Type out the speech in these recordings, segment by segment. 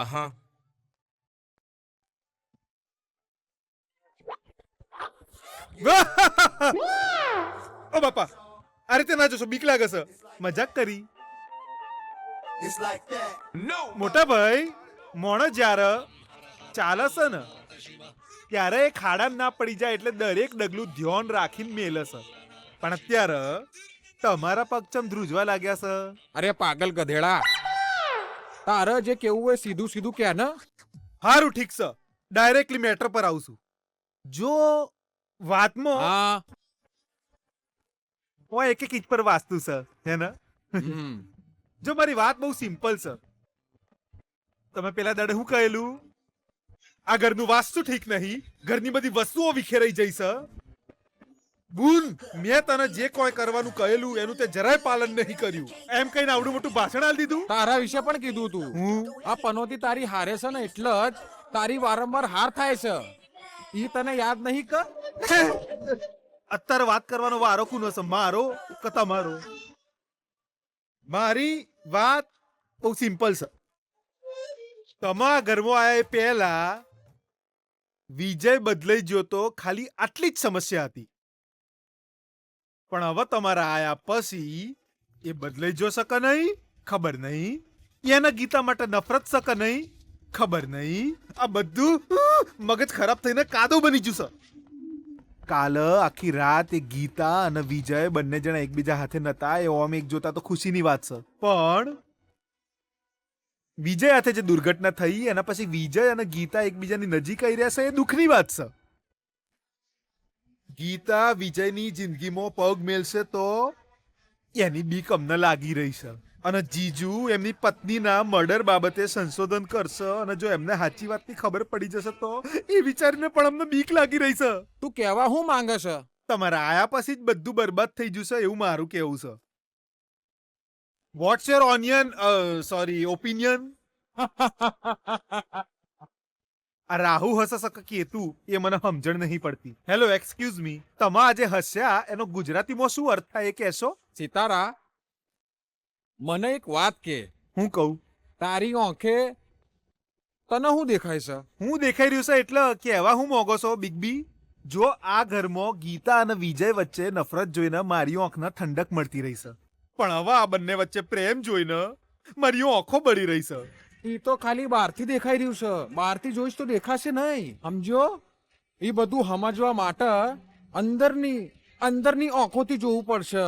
આહા. ઓ બાપા, આ રીતે ના જોશો, બીક લાગે છે. મજાક કરી. મોટા ભાઈ, મોણસ જ્યારે ચાલે છે ને ત્યારે એ ખાડામાં ના પડી જાય એટલે દરેક ડગલું ધ્યાન રાખીને મેલે છે. પણ અત્યારે તમારા પગ ચમ ધ્રુજવા લાગ્યા છે? અરે પાગલ ગધેડા, તારે જે કેવું હોય સીધું સીધું કે ને. હારું, ઠીક છે, ડાયરેક્ટલી મેટર પર આવશું. જો વાતમાં હા. એક એક ઇંચ પર વાસ્તુ છે, હે ને? હમ. જો મારી વાત બહુ સિમ્પલ છે. તમે પેલા દાડે શું કહેલું? આ ઘરનું વાસ્તુ ઠીક નહીં, ઘરની બધી વસ્તુઓ વિખેરાઈ જઈ છે. બુન, મેં તને જે કોઈ કરવાનું કહેલું એનું તે જરાય પાલન નહીં કર્યું. એમ કહીને આવડું મોટું ભાષણ આલી દીધું. તારા વિશે પણ કીધું તું. હું આ પનોતી તારી હારે છે ને એટલે જ તારી વારંવાર હાર થાય છે. ઈ તને યાદ નહીં કર? અત્યારે વાત કરવાનો વારો કોનો છે, મારો કે તમારો? મારી વાત બહુ સિમ્પલ છે. તમારા ઘરમાં આયા એ પહેલા વિજય બદલાઈ ગયો તો ખાલી આટલી જ સમસ્યા હતી. પણ હવે તમારા આયા પછી એ બદલાઈ જશે કે નહીં ખબર નહીં. એના ગીતા માટે નફરત છે કે નહીં ખબર નહીં. આ બધું મગજ ખરાબ થઈને કાદો બની જશે. કાલ આખી રાત એ ગીતા અને વિજય બંને જણા એકબીજા હાથે નતા, એ ઓમ એક જોતા તો ખુશીની વાત છે. પણ વિજય હાથે જે દુર્ઘટના થઈ એના પછી વિજય અને ગીતા એકબીજાની નજીક આવી રહ્યા છે, એ દુઃખની વાત છે. ગીતા વિજયની જિંદગીમાં પગ મેલશે તો એની બીક અમને લાગી રહી છે. અને જીજુ એમની પત્નીના મર્ડર બાબતે સંશોધન કરશે અને જો એમને સાચી વાતની ખબર પડી જશે તો એ વિચારીને પણ અમને બીક લાગી રહી છે. તું કહેવા હું માંગે છે? તમારા આયા પછી જ બધું બરબાદ થઈ જશે એવું મારું કેવું છે. What's your opinion? આ રાહુ હશે કે કેતુ એ મને સમજણ નહીં પડતી. હેલો, એક્સક્યુઝ મી, તમે આજે હસ્યા એનો ગુજરાતીમાં શું અર્થ થાય એ કહેશો? સિતારા, મને એક વાત કે. હું કહું? તારી આંખે તને શું દેખાય છે? હું દેખાઈ રહ્યું છે એટલે કહેવા હું મોગો છો બિગ બી? જો આ ઘરમાં ગીતા અને વિજય વચ્ચે નફરત જોઈને મારી આંખને ઠંડક મળતી રહી છે, પણ હવે આ બંને વચ્ચે પ્રેમ જોઈને મારી આંખો બળી રહી છે. ઈ તો ખાલી બહારથી દેખાઈ રહ્યું છે, બહારથી જોઈશ તો દેખાશે નહીં, સમજો? ઈ બધું સમજવા માટે અંદરની આંખોથી જોવું પડશે.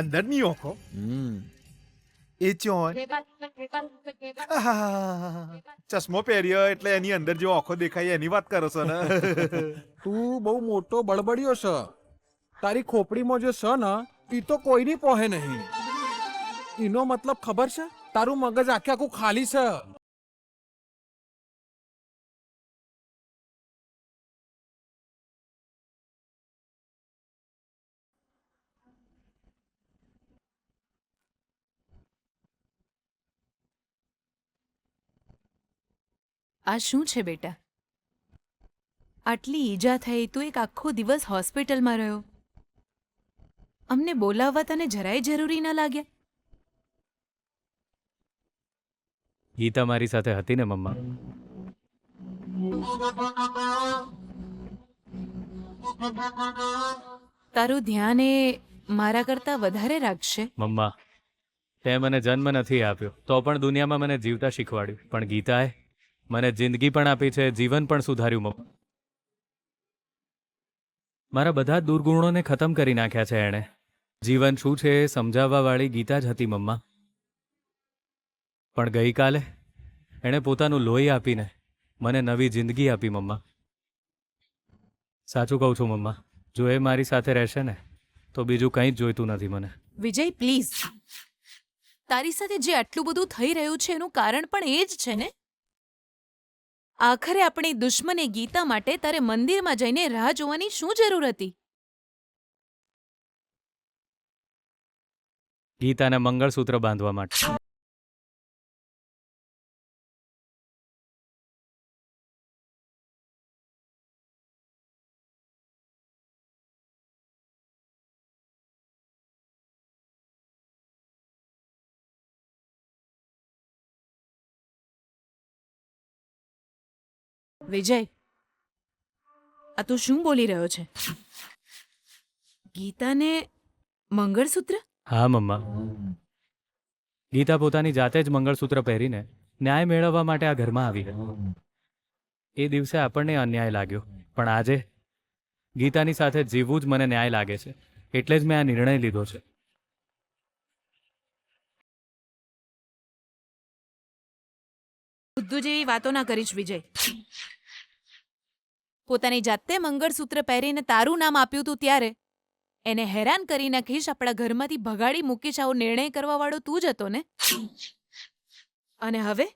અંદરની આંખો? એ ચોન ચશ્મો પહેર્યો એટલે એની અંદર જો આંખો દેખાય એની વાત કરો છો ને? તું બહુ મોટો બળબડિયો છે. તારી ખોપડીમાં જે છે ને ઈ તો કોઈની પોહે નહીં. એનો મતલબ ખબર છે? તારું મગજ આખે આખું ખાલી છે. આ શું છે બેટા? આટલી ઈજા થઈ, તું એક આખો દિવસ હોસ્પિટલમાં રહ્યો. અમને બોલાવવા તને જરાય જરૂરી ન લાગ્યા? ગીતા મારી સાથે હતી ને મમ્મા. તારું ધ્યાન એ મારા કરતાં વધારે રાખશે. મમ્મા, તે મને જન્મ નથી આપ્યો તો પણ દુનિયામાં મને જીવતા શીખવાડ્યું. પણ ગીતાએ મને જિંદગી પણ આપી છે, જીવન પણ સુધાર્યું. મમ્મા, મારા બધા જ દુર્ગુણોને ખતમ કરી નાખ્યા છે એણે. જીવન શું છે એ સમજાવવા વાળી ગીતા જ હતી મમ્મા. પણ ગઈકાલે એણે પોતાનું લોહી આપીને મને નવી જિંદગી આપી મમ્મા. સાચું કહું છું મમ્મા, જો એ મારી સાથે રહેશે ને તો બીજું કંઈ જ જોઈતું નથી મને. વિજય, પ્લીઝ. તારી સાથે જે આટલું બધું થઈ રહ્યું છે એનું કારણ પણ એ જ છે ને? આખરે આપણી દુશ્મને ગીતા માટે તારે મંદિરમાં જઈને રાહ જોવાની શું જરૂર હતી? ગીતાને મંગળસૂત્ર બાંધવા માટે. વિજય, આ તું શું બોલી રહ્યો છે? ગીતાને મંગળસૂત્ર? હા મમ્મા, ગીતા પોતાની જાતે જ મંગળસૂત્ર પહેરીને ન્યાય મેળવવા માટે આ ઘરમાં આવી હતી. એ દિવસે આપણને અન્યાય લાગ્યો, પણ આજે ગીતાની સાથે જીવવું જ મને ન્યાય લાગે છે. એટલે જ મેં આ નિર્ણય લીધો છે. બુદ્ધુ જેવી વાતો ના કરીશ વિજય. પોતાની જાતે મંગળસૂત્ર પહેરીને તારું નામ આપ્યું તું ત્યારે એને હેરાન કરી નાખીશ, આપણા ઘરમાંથી ભગાડી મૂકીશ, આવો નિર્ણય કરવા વાળો તું જ હતો ને? અને હવે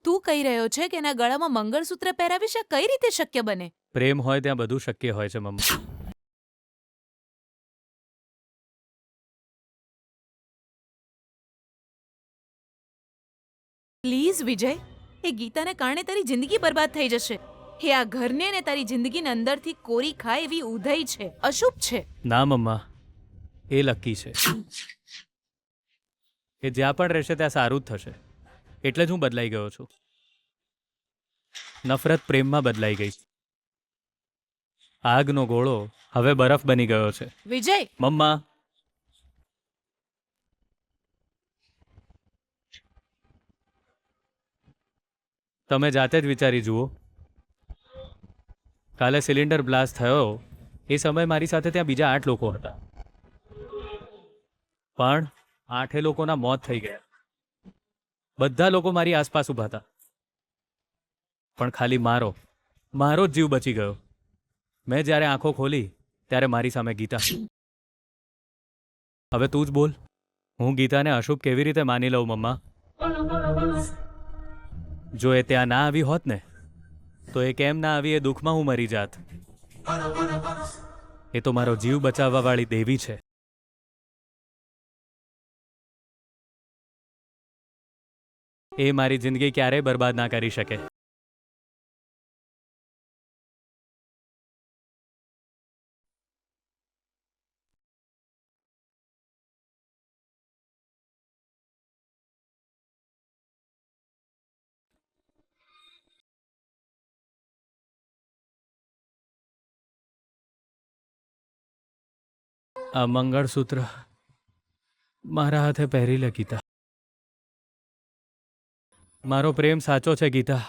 તું કહી રહ્યો છે કે એના ગળામાં મંગળસૂત્ર પહેરાવીશ? આ કઈ રીતે શક્ય બને? પ્રેમ હોય ત્યાં બધું શક્ય હોય છે મમ્મા. પ્લીઝ વિજય, એ ગીતાને કારણે તારી જિંદગી બરબાદ થઈ જશે. એ આ ઘરને ને તારી જિંદગીને અંદરથી કોરી ખાય એવી ઉધઈ છે, અશુભ છે. ના મમ્મા, એ લકી છે. એ જ્યાં પણ રહેશે ત્યાં સારું જ થશે. એટલે જ હું બદલાઈ ગયો છું. નફરત પ્રેમમાં બદલાઈ ગઈ. આગનો ગોળો હવે બરફ બની ગયો છે. વિજય, મમ્મા, તમે જાતે જ વિચારી જુઓ. કાલે સિલિન્ડર બ્લાસ્ટ થયો એ સમયે મારી સાથે ત્યાં બીજા 8 લોકો હતા, પણ 8 લોકોના મોત થઈ ગયા. બધા લોકો મારી આસપાસ ઊભા હતા, પણ ખાલી મારો જ જીવ બચી ગયો. મેં જ્યારે આંખો ખોલી ત્યારે મારી સામે ગીતા. હવે તું જ બોલ, હું ગીતાને અશુભ કેવી રીતે માની લઉં મમ્મા? જો એ ત્યાં ના આવી હોત ને તો એ કેમ ના આવી એ દુઃખમાં હું મરી જાત. એ તો મારો જીવ બચાવવા વાળી દેવી છે. એ મારી જિંદગી ક્યારેય બરબાદ ના કરી શકે. આ મંગળસૂત્ર મારા હાથે પહેરી લે ગીતા. મારો પ્રેમ સાચો છે ગીતા.